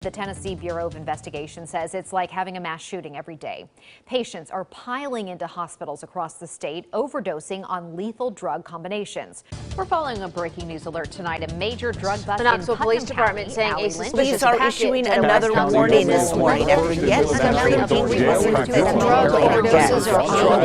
The Tennessee Bureau of Investigation says it's like having a mass shooting every day. Patients are piling into hospitals across the state, overdosing on lethal drug combinations. We're following a breaking news alert tonight. A major drug bust The in Knoxville Putnam Police Department County. saying Allie a Lynch suspicious is Police are packet issuing at a another restaurant warning this morning after yet another overdoses are on.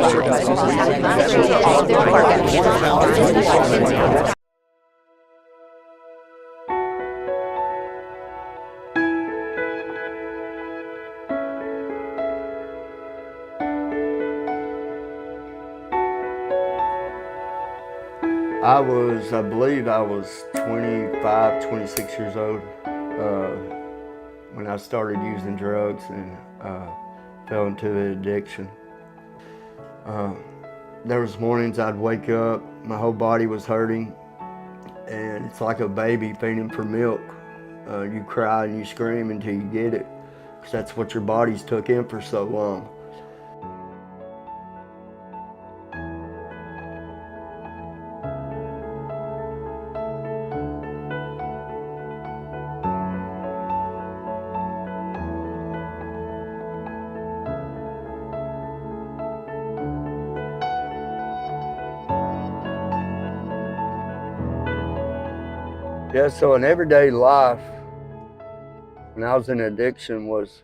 I believe I was 25, 26 years old when I started using drugs and fell into the addiction. There was mornings I'd wake up, my whole body was hurting, and it's like a baby feeding for milk. You cry and you scream until you get it, because that's what your body's took in for so long. Yeah, so an everyday life when I was in addiction was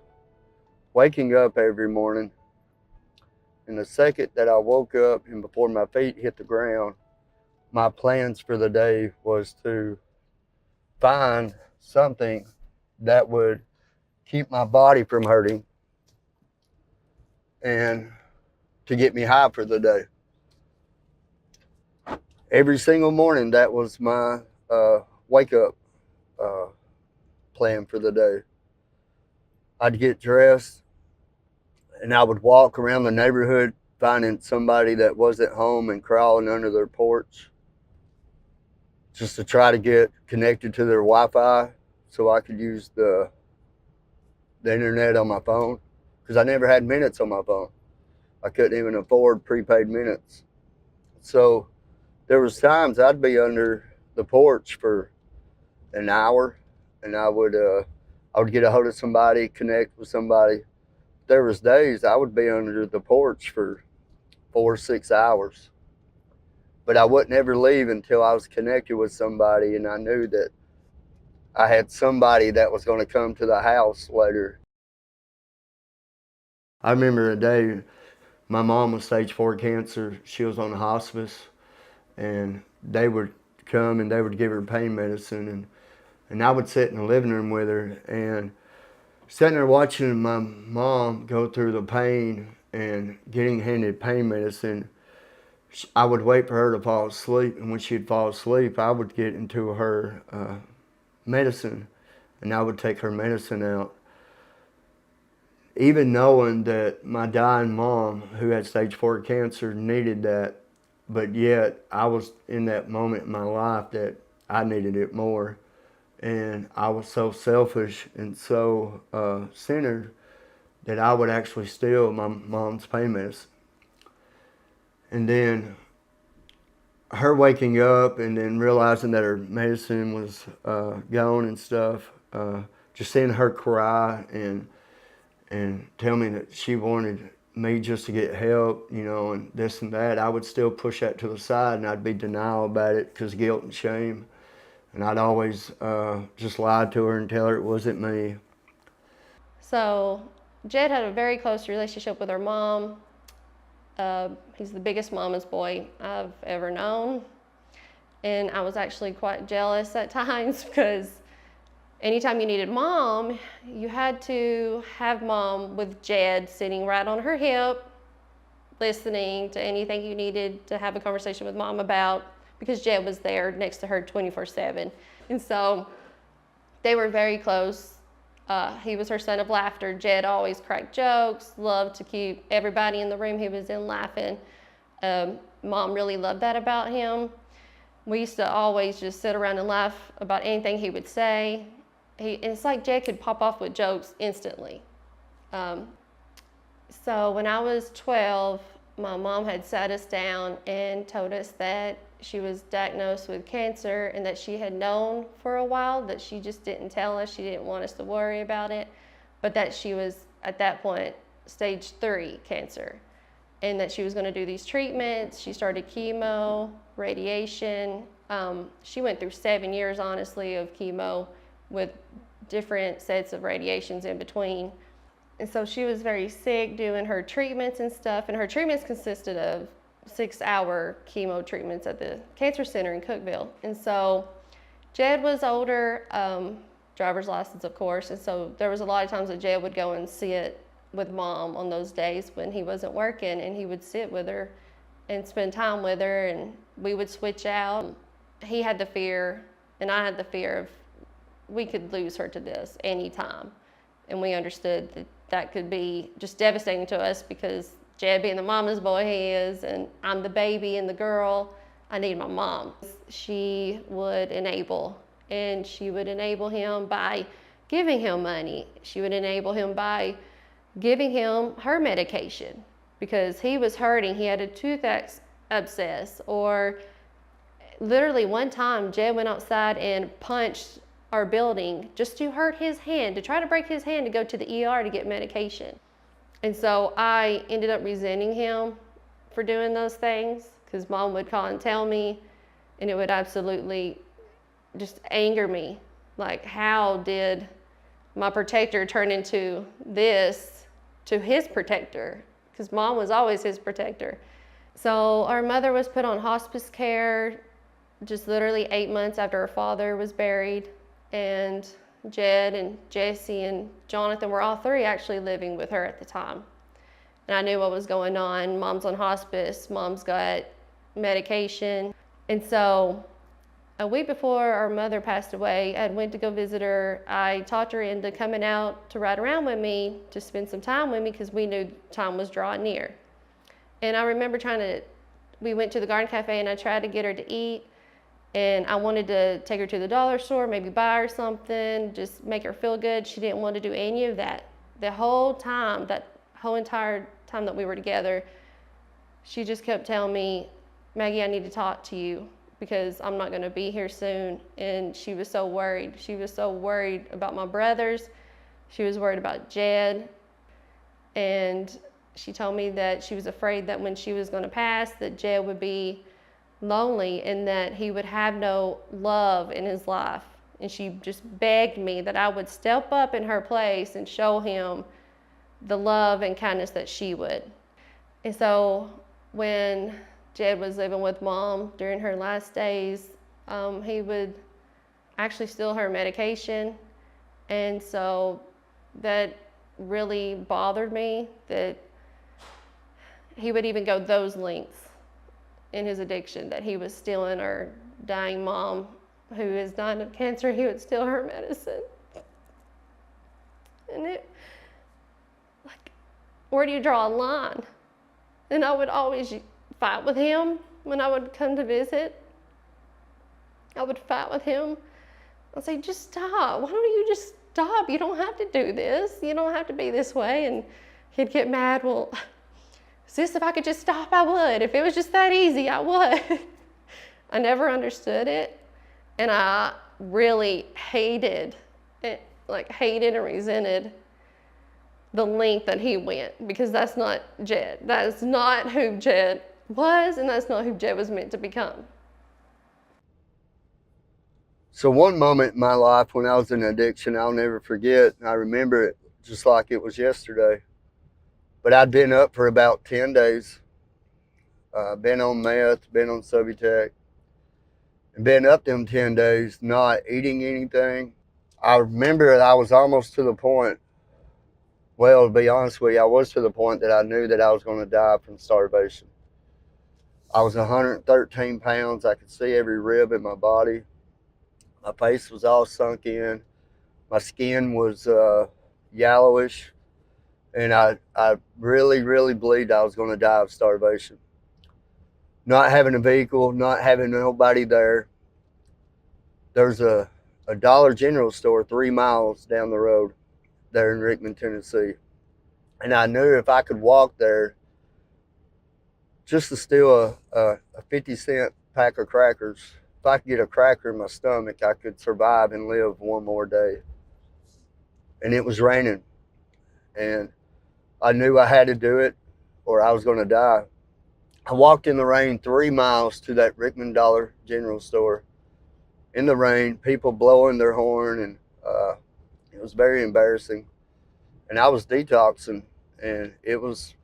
waking up every morning, and the second that I woke up and before my feet hit the ground, my plans for the day was to find something that would keep my body from hurting and to get me high for the day. Every single morning, that was my wake up plan for the day. I'd get dressed and I would walk around the neighborhood finding somebody that wasn't home and crawling under their porch just to try to get connected to their Wi-Fi so I could use the internet on my phone, because I never had minutes on my phone. I couldn't even afford prepaid minutes. So there was times I'd be under the porch for an hour, and I would get a hold of somebody, connect with somebody. There was days I would be under the porch for 4 or 6 hours, but I wouldn't ever leave until I was connected with somebody and I knew that I had somebody that was going to come to the house later. I remember a day my mom was stage 4 cancer. She was on hospice, and they would come and they would give her pain medicine, and I would sit in the living room with her and sitting there watching my mom go through the pain and getting handed pain medicine. I would wait for her to fall asleep, and when she'd fall asleep, I would get into her medicine, and I would take her medicine out. Even knowing that my dying mom, who had stage 4 cancer, needed that, but yet I was in that moment in my life that I needed it more. And I was so selfish and so centered that I would actually steal my mom's pain medicine. And then her waking up and then realizing that her medicine was gone and stuff, just seeing her cry and tell me that she wanted me just to get help, you know, and this and that, I would still push that to the side, and I'd be denial about it because guilt and shame. And I'd always just lie to her and tell her it wasn't me. So Jed had a very close relationship with her mom. He's the biggest mama's boy I've ever known. And I was actually quite jealous at times because anytime you needed mom, you had to have mom with Jed sitting right on her hip, listening to anything you needed to have a conversation with mom about, because Jed was there next to her 24/7. And so they were very close. He was her son of laughter. Jed always cracked jokes, loved to keep everybody in the room he was in laughing. Mom really loved that about him. We used to always just sit around and laugh about anything he would say. It's like Jed could pop off with jokes instantly. So when I was 12, my mom had sat us down and told us that she was diagnosed with cancer and that she had known for a while, that she just didn't tell us. She didn't want us to worry about it, but that she was at that point stage 3 cancer, and that she was going to do these treatments. She started chemo, radiation. She went through 7 years, honestly, of chemo with different sets of radiations in between. And so she was very sick doing her treatments and stuff, and her treatments consisted of 6-hour chemo treatments at the cancer center in Cookeville. And so Jed was older, driver's license, of course, and so there was a lot of times that Jed would go and sit with Mom on those days when he wasn't working, and he would sit with her and spend time with her, and we would switch out. He had the fear, and I had the fear of we could lose her to this anytime. And we understood that that could be just devastating to us because Jed being the mama's boy he is, and I'm the baby and the girl, I need my mom. She would enable, and she would enable him by giving him money. She would enable him by giving him her medication because he was hurting. He had a tooth abscess, or literally one time Jed went outside and punched our building just to hurt his hand, to try to break his hand to go to the ER to get medication. And so I ended up resenting him for doing those things because Mom would call and tell me, and it would absolutely just anger me. Like, how did my protector turn into this to his protector? Because Mom was always his protector. So our mother was put on hospice care just literally 8 months after her father was buried. And Jed and Jesse and Jonathan were all 3 actually living with her at the time. And I knew what was going on. Mom's on hospice, Mom's got medication. And so a week before our mother passed away, I went to go visit her. I talked her into coming out to ride around with me, to spend some time with me because we knew time was drawing near. And I remember we went to the Garden Cafe and I tried to get her to eat. And I wanted to take her to the dollar store, maybe buy her something, just make her feel good. She didn't want to do any of that. The whole time, that whole entire time that we were together, she just kept telling me, Maggie, I need to talk to you because I'm not going to be here soon. And she was so worried. She was so worried about my brothers. She was worried about Jed. And she told me that she was afraid that when she was going to pass, that Jed would be lonely and that he would have no love in his life. And she just begged me that I would step up in her place and show him the love and kindness that she would. And so when Jed was living with Mom during her last days, he would actually steal her medication. And so that really bothered me, that he would even go those lengths in his addiction, that he was stealing our dying mom who is dying of cancer. He would steal her medicine. And where do you draw a line? And I would always fight with him when I would come to visit. I would fight with him. I'd say, just stop. Why don't you just stop? You don't have to do this. You don't have to be this way. And he'd get mad. Well, sis, if I could just stop, I would. If it was just that easy, I would. I never understood it. And I really hated it, hated and resented the length that he went, because that's not Jed. That is not who Jed was, and that's not who Jed was meant to become. So one moment in my life when I was in addiction, I'll never forget. I remember it just like it was yesterday. But I'd been up for about 10 days, been on meth, been on Subutex, and been up them 10 days not eating anything. I remember that I was almost to the point, well, to be honest with you, I was to the point that I knew that I was going to die from starvation. I was 113 pounds. I could see every rib in my body. My face was all sunk in. My skin was yellowish. And I really, really believed I was going to die of starvation. Not having a vehicle, not having nobody there. There's a Dollar General store 3 miles down the road there in Rickman, Tennessee. And I knew if I could walk there just to steal a 50-cent pack of crackers. If I could get a cracker in my stomach, I could survive and live one more day. And it was raining. And I knew I had to do it or I was going to die. I walked in the rain 3 miles to that Rickman Dollar General store. In the rain, people blowing their horn, and it was very embarrassing. And I was detoxing, and it was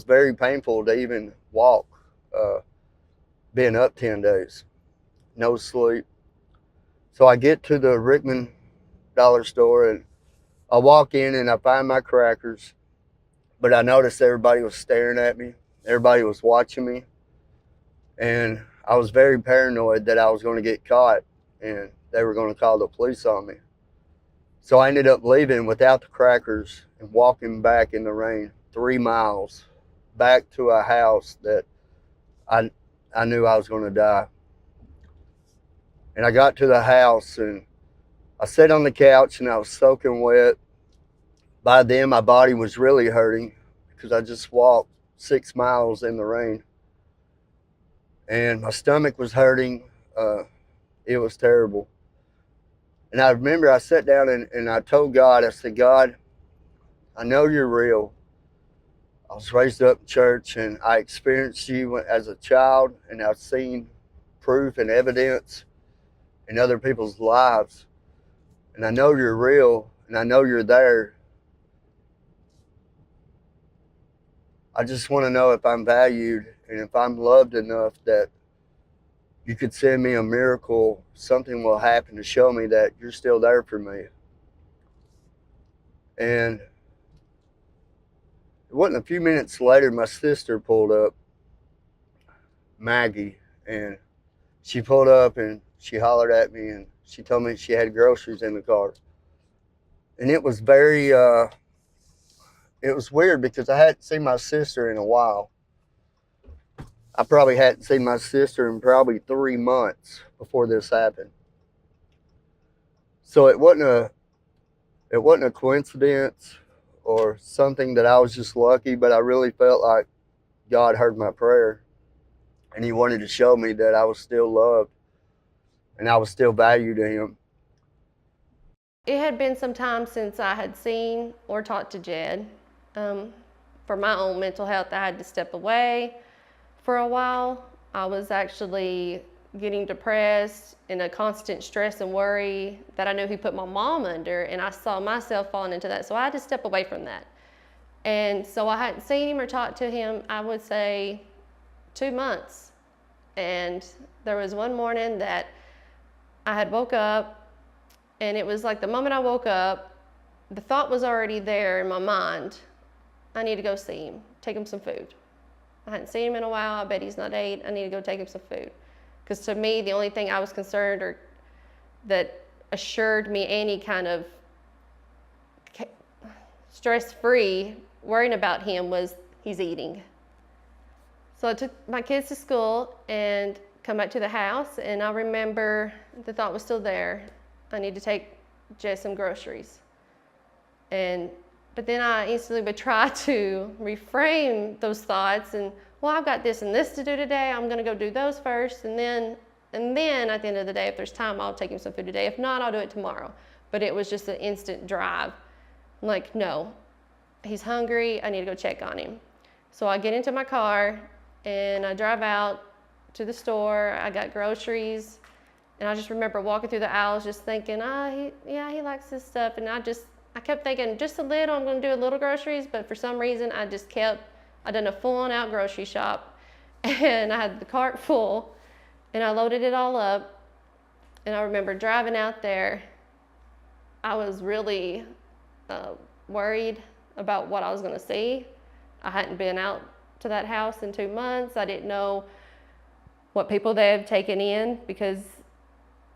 very painful to even walk, being up 10 days, no sleep. So I get to the Rickman Dollar store, and I walk in and I find my crackers, but I noticed everybody was staring at me. Everybody was watching me, and I was very paranoid that I was going to get caught and they were going to call the police on me. So I ended up leaving without the crackers and walking back in the rain 3 miles back to a house that I knew I was going to die. And I got to the house and I sat on the couch and I was soaking wet. By then my body was really hurting because I just walked 6 miles in the rain. And my stomach was hurting. It was terrible. And I remember I sat down and I told God, I said, God, I know you're real. I was raised up in church and I experienced you as a child, and I've seen proof and evidence in other people's lives. And I know you're real and I know you're there. I just want to know if I'm valued and if I'm loved enough that you could send me a miracle, something will happen to show me that you're still there for me. And it wasn't a few minutes later, my sister pulled up, Maggie, and she pulled up and she hollered at me and she told me she had groceries in the car. And it was very, it was weird because I hadn't seen my sister in a while. I probably hadn't seen my sister in probably 3 months before this happened. So it wasn't a coincidence or something that I was just lucky, but I really felt like God heard my prayer and he wanted to show me that I was still loved and I was still valued to him. It had been some time since I had seen or talked to Jed. For my own mental health, I had to step away for a while. I was actually getting depressed in a constant stress and worry that I knew he put my mom under, and I saw myself falling into that. So I had to step away from that. And so I hadn't seen him or talked to him, I would say 2 months. And there was one morning that I had woke up, and it was like the moment I woke up, the thought was already there in my mind. I need to go see him, take him some food. I hadn't seen him in a while. I bet he's not ate. I need to go take him some food. Because to me, the only thing I was concerned or that assured me any kind of stress-free worrying about him was he's eating. So I took my kids to school and come back to the house, and I remember the thought was still there. I need to take Jess some groceries. But then I instantly would try to reframe those thoughts and, well, I've got this and this to do today. I'm going to go do those first. And then at the end of the day, if there's time, I'll take him some food today. If not, I'll do it tomorrow. But it was just an instant drive. I'm like, no, he's hungry. I need to go check on him. So I get into my car and I drive out to the store. I got groceries. And I just remember walking through the aisles just thinking, he likes this stuff. And I kept thinking just a little, I'm going to do a little groceries, but for some reason I done a full-on out grocery shop, and I had the cart full, and I loaded it all up, and I remember driving out there. I was really worried about what I was going to see. I hadn't been out to that house in 2 months. I didn't know what people they have taken in, because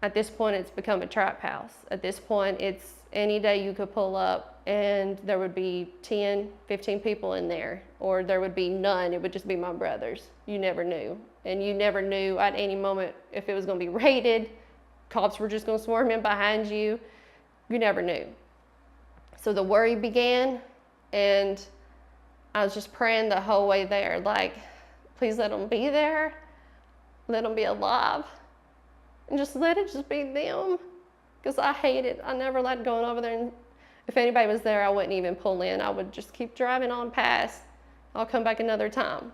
at this point it's become a trap house. At this point it's any day you could pull up and there would be 10, 15 people in there, or there would be none. It would just be my brothers. You never knew. And you never knew at any moment if it was going to be raided, cops were just going to swarm in behind you. You never knew. So the worry began, and I was just praying the whole way there, like, please let them be there. let them be alive and just let it just be them. Because I hate it. I never liked going over there, and if anybody was there, I wouldn't even pull in. I would just keep driving on past. I'll come back another time.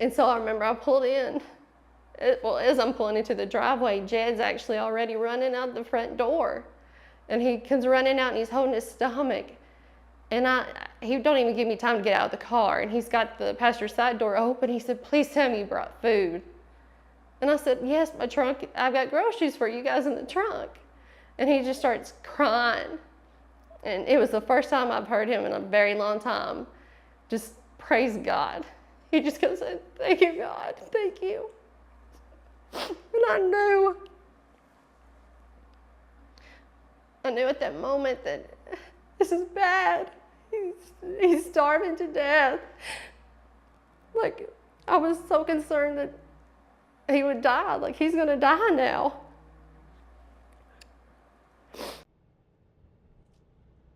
And so I remember I pulled in. Well, as I'm pulling into the driveway, Jed's actually already running out the front door. And he comes running out and he's holding his stomach. And he don't even give me time to get out of the car. And he's got the passenger side door open. He said, "Please tell me you brought food." And I said, "Yes, my trunk, I've got groceries for you guys in the trunk." And he just starts crying. And it was the first time I've heard him in a very long time just praise God. He just goes, "Thank you, God, thank you." And I knew at that moment that this is bad. He's starving to death. Like, I was so concerned that he would die. Like, he's gonna die now.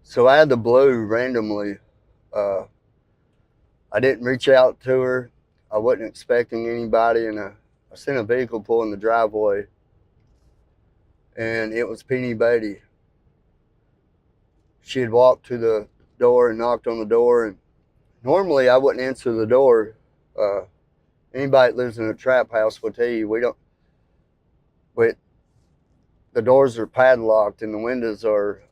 So out of the blue, randomly, I didn't reach out to her. I wasn't expecting anybody, and I seen a vehicle pull in the driveway, and it was Penny Beatty. She had walked to the door and knocked on the door, and normally I wouldn't answer the door. Anybody that lives in a trap house will tell you the doors are padlocked and the windows are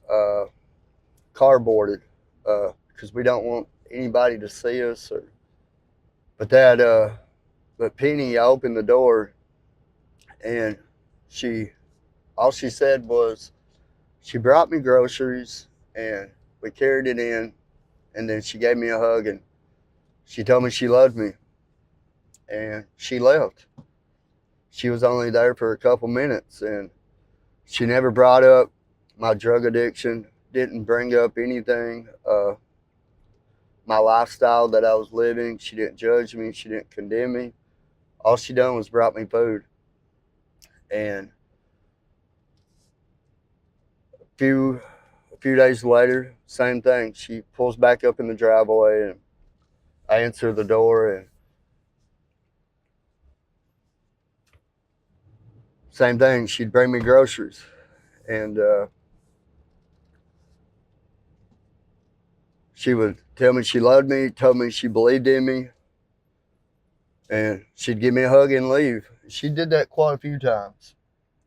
cardboarded because we don't want anybody to see us. But Penny, I opened the door, and all she said was she brought me groceries and we carried it in, and then she gave me a hug and she told me she loved me, and she left. She was only there for a couple minutes, and she never brought up my drug addiction, didn't bring up anything, my lifestyle that I was living. She didn't judge me, she didn't condemn me. All she done was brought me food. And a few days later, same thing. She pulls back up in the driveway, and I answer the door, and same thing. She'd bring me groceries, and she would tell me she loved me, told me she believed in me, and she'd give me a hug and leave. She did that quite a few times.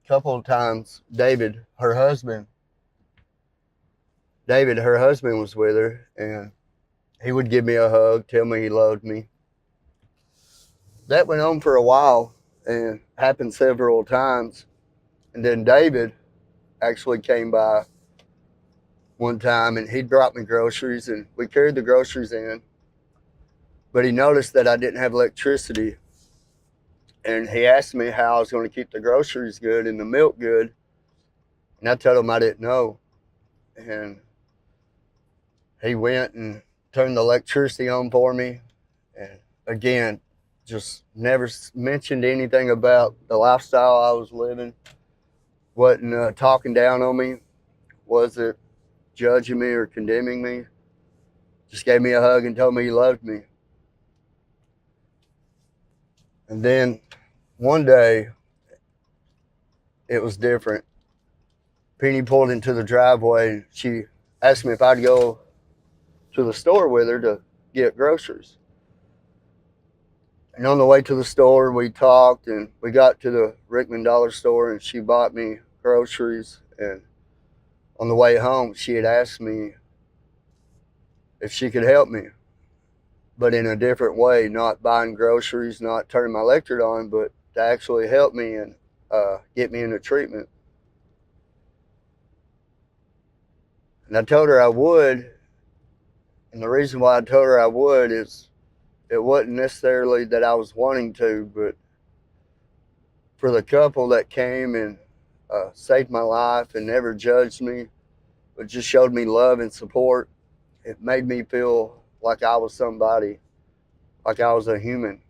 A couple of times, David, her husband was with her, and he would give me a hug, tell me he loved me. That went on for a while and happened several times. And then David actually came by one time, and he brought me groceries, and we carried the groceries in. But he noticed that I didn't have electricity, and he asked me how I was going to keep the groceries good and the milk good, and I told him I didn't know. And he went and turned the electricity on for me, and again, just never mentioned anything about the lifestyle I was living. Wasn't talking down on me, wasn't judging me or condemning me. Just gave me a hug and told me he loved me. And then one day, it was different. Penny pulled into the driveway, and she asked me if I'd go to the store with her to get groceries. And on the way to the store, we talked, and we got to the Rickman Dollar Store, and she bought me groceries. And on the way home, she had asked me if she could help me, but in a different way, not buying groceries, not turning my electric on, but to actually help me and get me into treatment. And I told her I would. And the reason why I told her I would is it wasn't necessarily that I was wanting to, but for the couple that came and saved my life and never judged me, but just showed me love and support, it made me feel like I was somebody, like I was a human.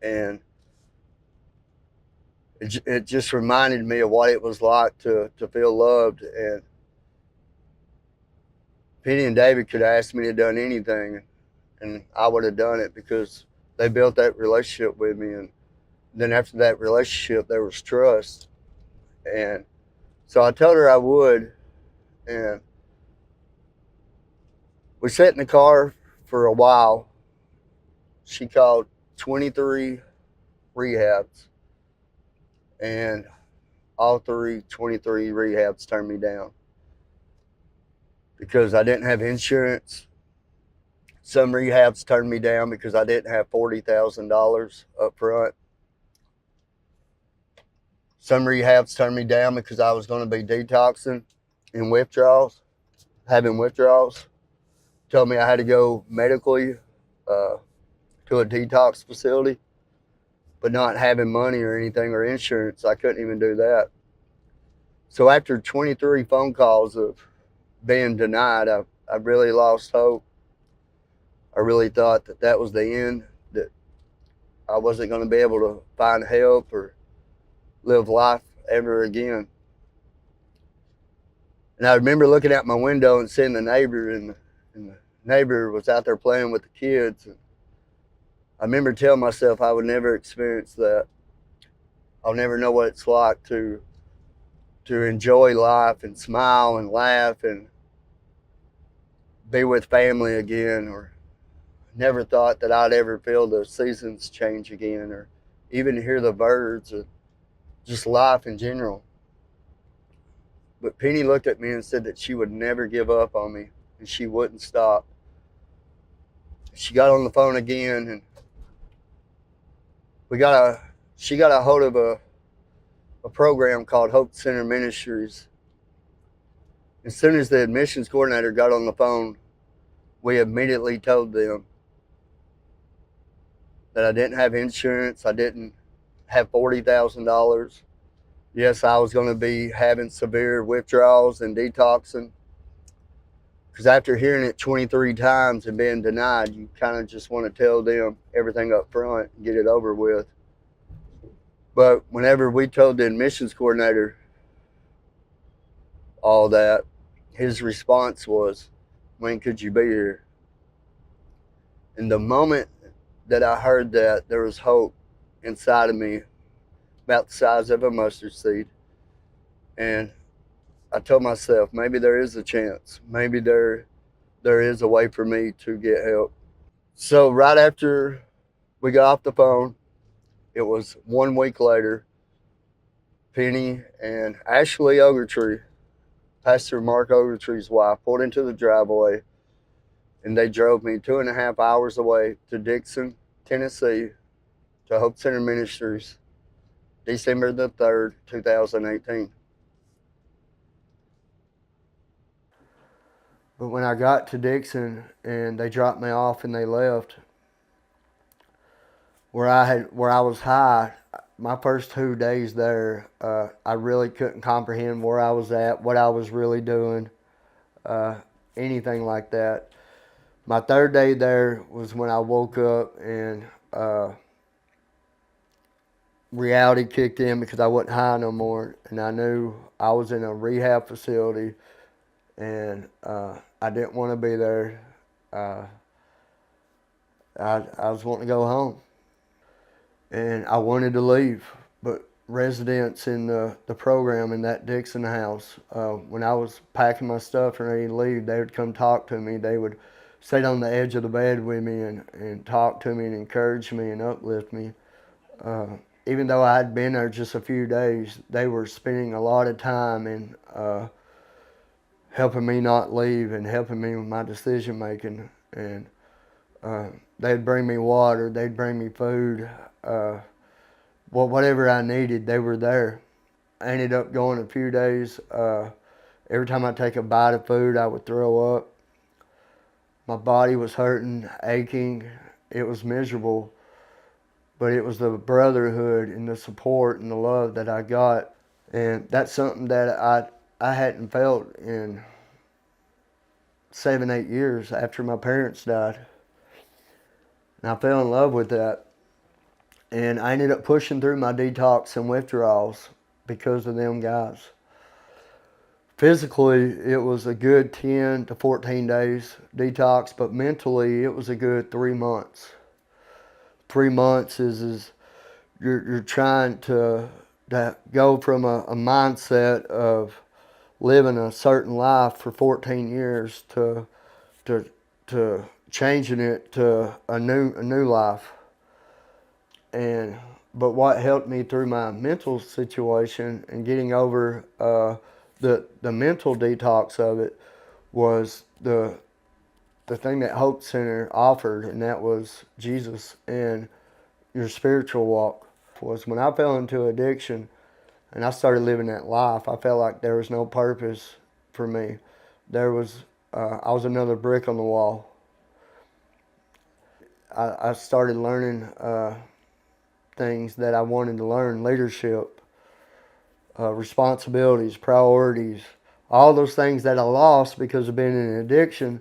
And it just reminded me of what it was like to feel loved. And Penny and David could have asked me to have done anything, and I would have done it, because they built that relationship with me, and then after that relationship, there was trust. And so I told her I would, and we sat in the car for a while. She called 23 rehabs, and all 23 rehabs turned me down because I didn't have insurance. Some rehabs turned me down because I didn't have $40,000 up front. Some rehabs turned me down because I was going to be detoxing and withdrawals, having withdrawals. Told me I had to go medically to a detox facility, but not having money or anything or insurance, I couldn't even do that. So after 23 phone calls of being denied, I really lost hope. I really thought that that was the end, that I wasn't going to be able to find help or live life ever again. And I remember looking out my window and seeing the neighbor, and the neighbor was out there playing with the kids. And I remember telling myself I would never experience that. I'll never know what it's like to enjoy life and smile and laugh and be with family again, or never thought that I'd ever feel the seasons change again, or even hear the birds, or just life in general. But Penny looked at me and said that she would never give up on me, and she wouldn't stop. She got on the phone again, and she got a hold of a program called Hope Center Ministries. As soon as the admissions coordinator got on the phone, we immediately told them that I didn't have insurance, I didn't have $40,000. Yes, I was going to be having severe withdrawals and detoxing. Because after hearing it 23 times and being denied, you kind of just want to tell them everything up front and get it over with. But whenever we told the admissions coordinator all that, his response was, "When could you be here?" And the moment that I heard that, there was hope inside of me about the size of a mustard seed. And I told myself, maybe there is a chance. Maybe there is a way for me to get help. So right after we got off the phone, it was 1 week later, Penny and Ashley Ogletree, Pastor Mark Ogletree's wife, pulled into the driveway, and they drove me 2.5 hours away to Dixon, Tennessee, to Hope Center Ministries, December the 3rd, 2018. But when I got to Dixon and they dropped me off and they left, where I was high, my first 2 days there, I really couldn't comprehend where I was at, what I was really doing, anything like that. My 3rd day there was when I woke up and reality kicked in, because I wasn't high no more, and I knew I was in a rehab facility, and I didn't want to be there. I was wanting to go home, and I wanted to leave. But residents in the program in that Dixon house, when I was packing my stuff and ready to leave, they would come talk to me. They would sit on the edge of the bed with me and talk to me and encourage me and uplift me. Even though I had been there just a few days, they were spending a lot of time in helping me not leave and helping me with my decision making. And they'd bring me water, they'd bring me food, whatever I needed, they were there. I ended up going a few days. Every time I take a bite of food, I would throw up. My body was hurting, aching. It was miserable. But it was the brotherhood and the support and the love that I got. And that's something that I hadn't felt in 7, 8 years after my parents died. And I fell in love with that. And I ended up pushing through my detox and withdrawals because of them guys. Physically, it was a good 10 to 14 days detox, but mentally, it was a good 3 months. 3 months is you're trying to go from a mindset of living a certain life for 14 years to changing it to a new life. But what helped me through my mental situation and getting over the mental detox of it was the thing that Hope Center offered, and that was Jesus and your spiritual walk. Was when I fell into addiction and I started living that life, I felt like there was no purpose for me. I was another brick on the wall. I started learning things that I wanted to learn: leadership, responsibilities, priorities, all those things that I lost because of being in addiction.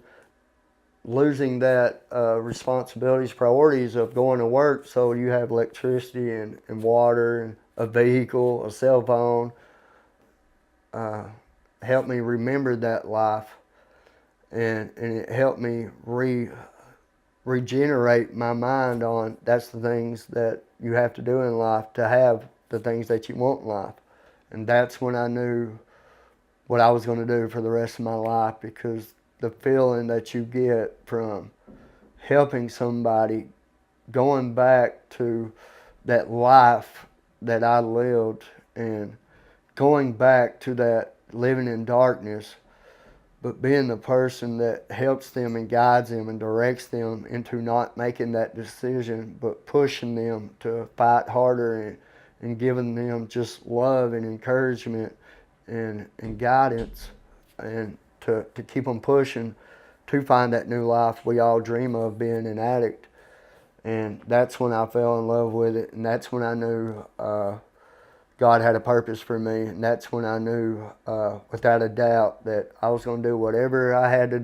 Losing that responsibilities, priorities of going to work so you have electricity and water and a vehicle, a cell phone, helped me remember that life, and it helped me regenerate my mind on that's the things that you have to do in life to have the things that you want in life. And that's when I knew what I was going to do for the rest of my life, because the feeling that you get from helping somebody, going back to that life that I lived and going back to that living in darkness, but being the person that helps them and guides them and directs them into not making that decision, but pushing them to fight harder and giving them just love and encouragement and guidance, and to keep them pushing to find that new life we all dream of, being an addict. And that's when I fell in love with it, and that's when I knew God had a purpose for me, and that's when I knew without a doubt that I was going to do whatever I had to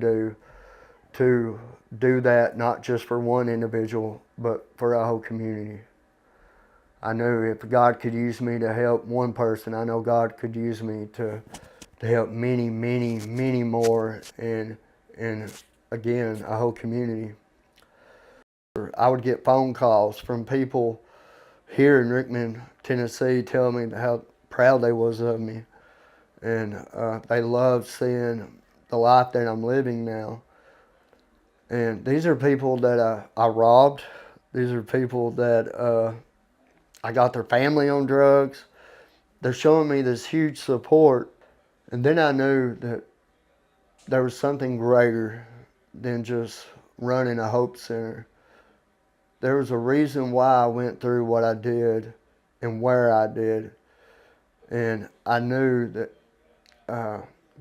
do that, not just for one individual, but for a whole community. I knew if God could use me to help one person, I know God could use me to help many, many, many more, and again, a whole community. I would get phone calls from people here in Rickman, Tennessee, telling me how proud they was of me, and they loved seeing the life that I'm living now. And these are people that I robbed. These are people that I got their family on drugs. They're showing me this huge support. And then I knew that there was something greater than just running a Hope Center. There was a reason why I went through what I did and where I did. And I knew that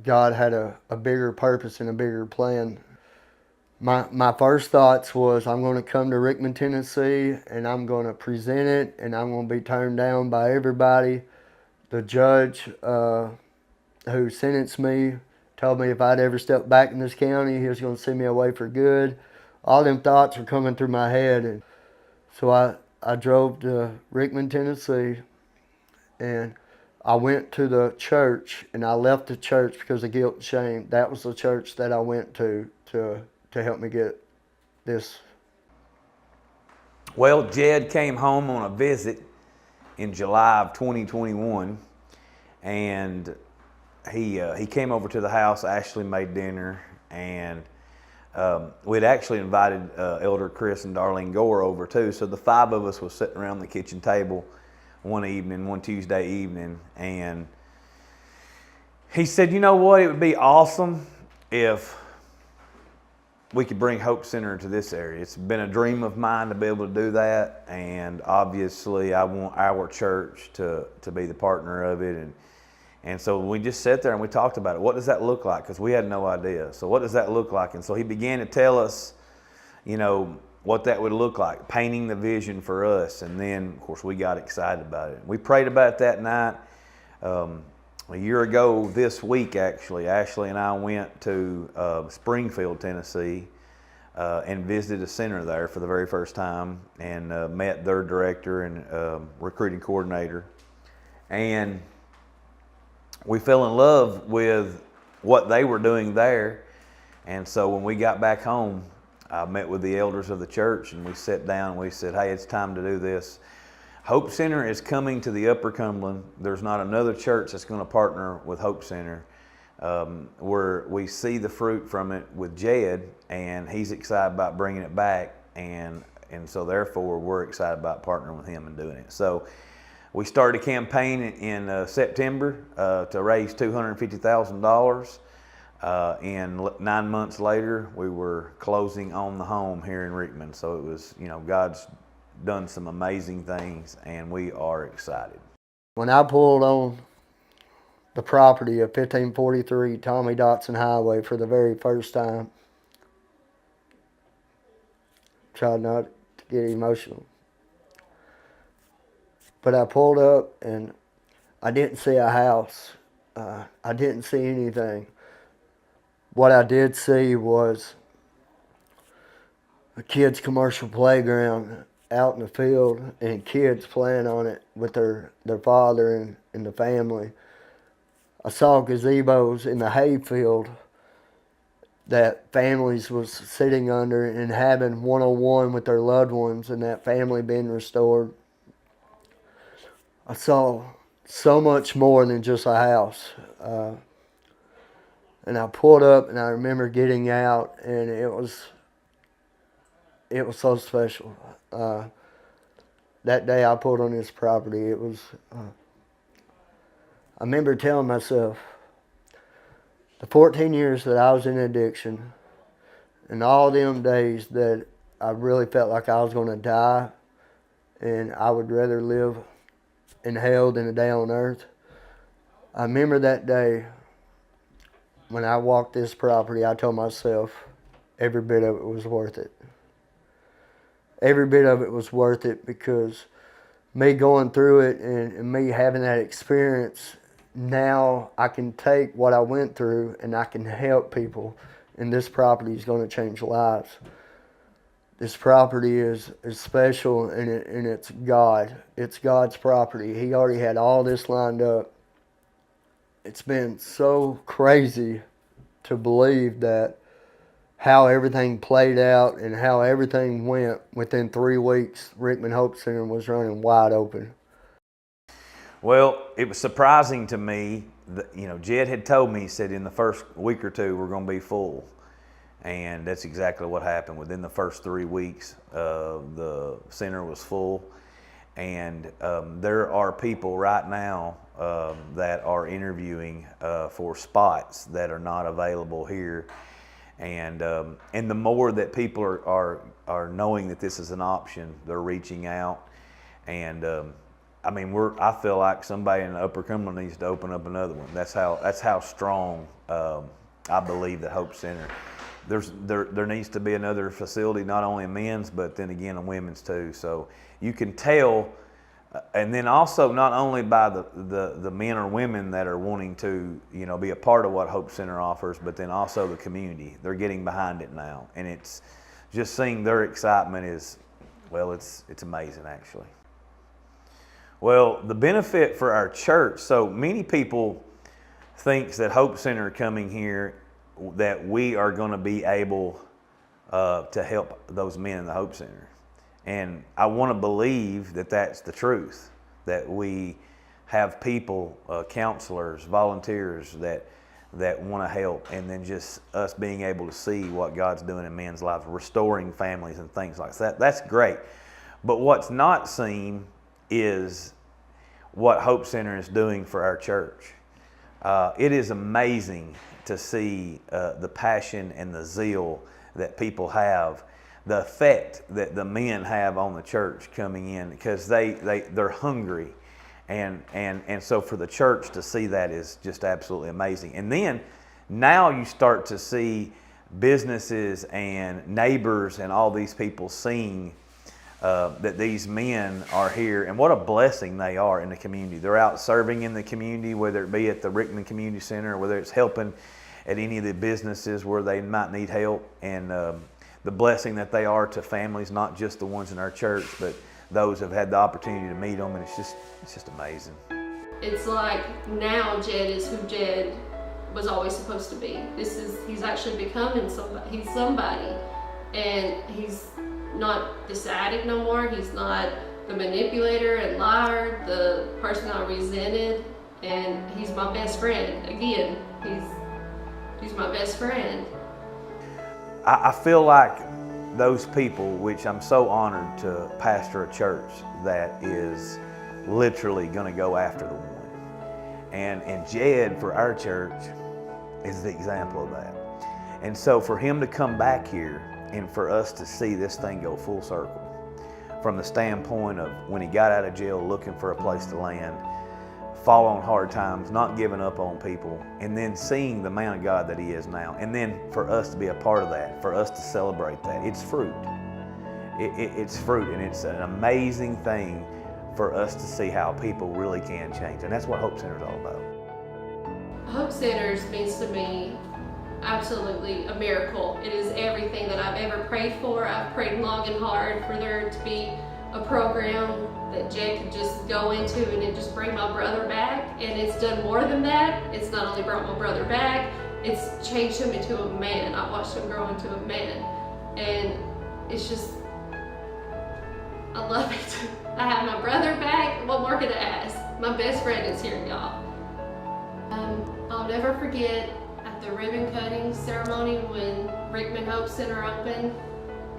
God had a bigger purpose and a bigger plan. My first thoughts was, I'm going to come to Rickman, Tennessee, and I'm going to present it, and I'm going to be turned down by everybody. The judge who sentenced me told me if I'd ever step back in this county, he was going to send me away for good. All them thoughts were coming through my head. And so I drove to Rickman, Tennessee, and I went to the church, and I left the church because of guilt and shame. That was the church that I went to help me get this. Well, Jed came home on a visit in July of 2021, and he came over to the house. Ashley made dinner, and we'd actually invited Elder Chris and Darlene Gore over too. So the five of us was sitting around the kitchen table one Tuesday evening, and he said, you know what, it would be awesome if we could bring Hope Center to this area. It's been a dream of mine to be able to do that, and obviously I want our church to be the partner of it. And so we just sat there and we talked about it. What does that look like? Because we had no idea. So what does that look like? And so he began to tell us, you know, what that would look like, painting the vision for us. And then, of course, we got excited about it. We prayed about it that night. A year ago this week, actually, Ashley and I went to Springfield, Tennessee, and visited a center there for the very first time, and met their director and recruiting coordinator. And we fell in love with what they were doing there. And so when we got back home, I met with the elders of the church, and we sat down and we said, hey, it's time to do this. Hope Center is coming to the Upper Cumberland. There's not another church that's going to partner with Hope Center. Where we see the fruit from it with Jed, and he's excited about bringing it back, and so therefore we're excited about partnering with him and doing it. So we started a campaign in September to raise $250,000. And 9 months later, we were closing on the home here in Rickman. So it was, God's done some amazing things, and we are excited. When I pulled on the property of 1543 Tommy Dotson Highway for the very first time, try not to get emotional, but I pulled up and I didn't see a house. I didn't see anything. What I did see was a kid's commercial playground out in the field and kids playing on it with their father and the family. I saw gazebos in the hayfield that families was sitting under and having one-on-one with their loved ones, and that family being restored. I saw so much more than just a house. And I pulled up, and I remember getting out, and it was so special. That day I pulled on this property, it was, I remember telling myself, the 14 years that I was in addiction, and all them days that I really felt like I was going to die, and I would rather live in hell than a day on earth. I remember that day when I walked this property, I told myself every bit of it was worth it. Every bit of it was worth it, because me going through it and me having that experience, now I can take what I went through and I can help people, and this property is going to change lives. This property is special, and it's God. It's God's property. He already had all this lined up. It's been so crazy to believe that how everything played out and how everything went. Within 3 weeks, Rickman Hope Center was running wide open. Well, it was surprising to me that, Jed had told me, he said in the first week or two we're going to be full. And that's exactly what happened. Within the first 3 weeks, the center was full. And there are people right now that are interviewing for spots that are not available here. And the more that people are knowing that this is an option, they're reaching out. And I feel like somebody in the Upper Cumberland needs to open up another one. That's how strong I believe that Hope Center. There needs to be another facility, not only a men's, but then again a women's too. So you can tell, and then also not only by the men or women that are wanting to be a part of what Hope Center offers, but then also the community. They're getting behind it now, and it's just seeing their excitement is, well, it's amazing actually. Well, the benefit for our church, so many people think that Hope Center coming here, that we are going to be able to help those men in the Hope Center. And I want to believe that that's the truth, that we have people, counselors, volunteers that want to help, and then just us being able to see what God's doing in men's lives, restoring families and things like that. That's great. But what's not seen is what Hope Center is doing for our church. It is amazing to see the passion and the zeal that people have, the effect that the men have on the church coming in, because they're hungry, and so for the church to see that is just absolutely amazing. And then now you start to see businesses and neighbors and all these people seeing that these men are here, and what a blessing they are in the community. They're out serving in the community, whether it be at the Rickman Community Center, or whether it's helping at any of the businesses where they might need help, and the blessing that they are to families, not just the ones in our church, but those who have had the opportunity to meet them, and it's just amazing. It's like now Jed is who Jed was always supposed to be. He's actually becoming somebody. He's somebody. and he's not this addict no more. He's not the manipulator and liar, the person I resented, and he's my best friend. Again, he's my best friend. I feel like those people, which I'm so honored to pastor a church that is literally going to go after the one. And Jed, for our church, is the example of that. And so for him to come back here and for us to see this thing go full circle, from the standpoint of when he got out of jail looking for a place to land, fall on hard times, not giving up on people, and then seeing the man of God that he is now, and then for us to be a part of that, for us to celebrate that. It's fruit. It's fruit, and it's an amazing thing for us to see how people really can change, and that's what Hope Center is all about. Hope Centers means to me absolutely a miracle. It is everything that I've ever prayed for. I've prayed long and hard for there to be a program that Jed could just go into and it just bring my brother back, and it's done more than that. It's not only brought my brother back, it's changed him into a man. I watched him grow into a man, and it's just, I love it. I have my brother back. What more could I ask? My best friend is here, y'all. I'll never forget at the ribbon cutting ceremony when Rickman Hope Center opened,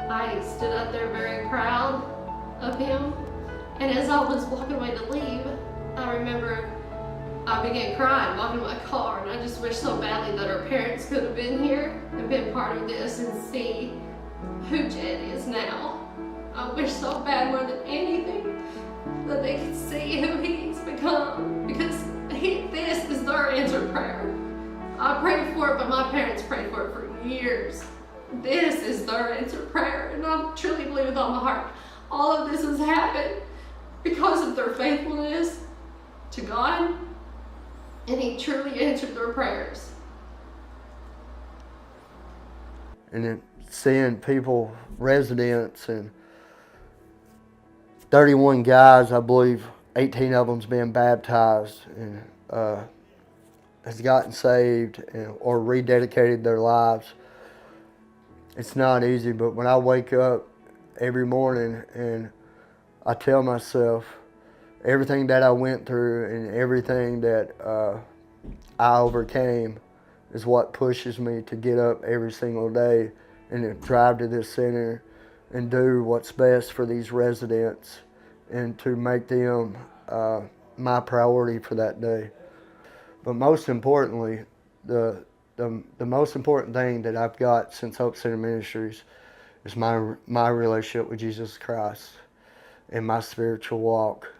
I stood up there very proud of him. And as I was walking away to leave, I remember I began crying, walking to my car, and I just wished so badly that our parents could have been here and been part of this and see who Jed is now. I wish so bad more than anything that they could see who he's become, because this is their answered prayer. I prayed for it, but my parents prayed for it for years. This is their answered prayer, and I truly believe with all my heart, all of this has happened because of their faithfulness to God, and he truly answered their prayers. And then seeing people, residents, and 31 guys, I believe 18 of them's been baptized and has gotten saved or rededicated their lives. It's not easy, but when I wake up every morning and I tell myself everything that I went through and everything that I overcame is what pushes me to get up every single day and to drive to this center and do what's best for these residents and to make them my priority for that day. But most importantly, the most important thing that I've got since Hope Center Ministries is my relationship with Jesus Christ and my spiritual walk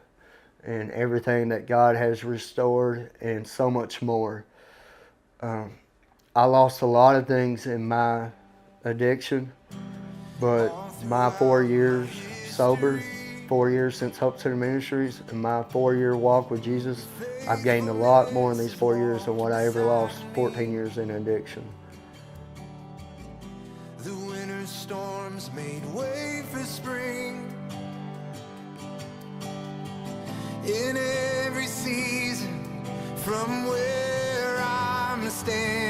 and everything that God has restored and so much more. I lost a lot of things in my addiction, but my 4 years sober, 4 years since Hope Center Ministries, and my 4-year walk with Jesus, I've gained a lot more in these 4 years than what I ever lost 14 years in addiction. The winter storms made way for spring. In every season, from where I'm standing,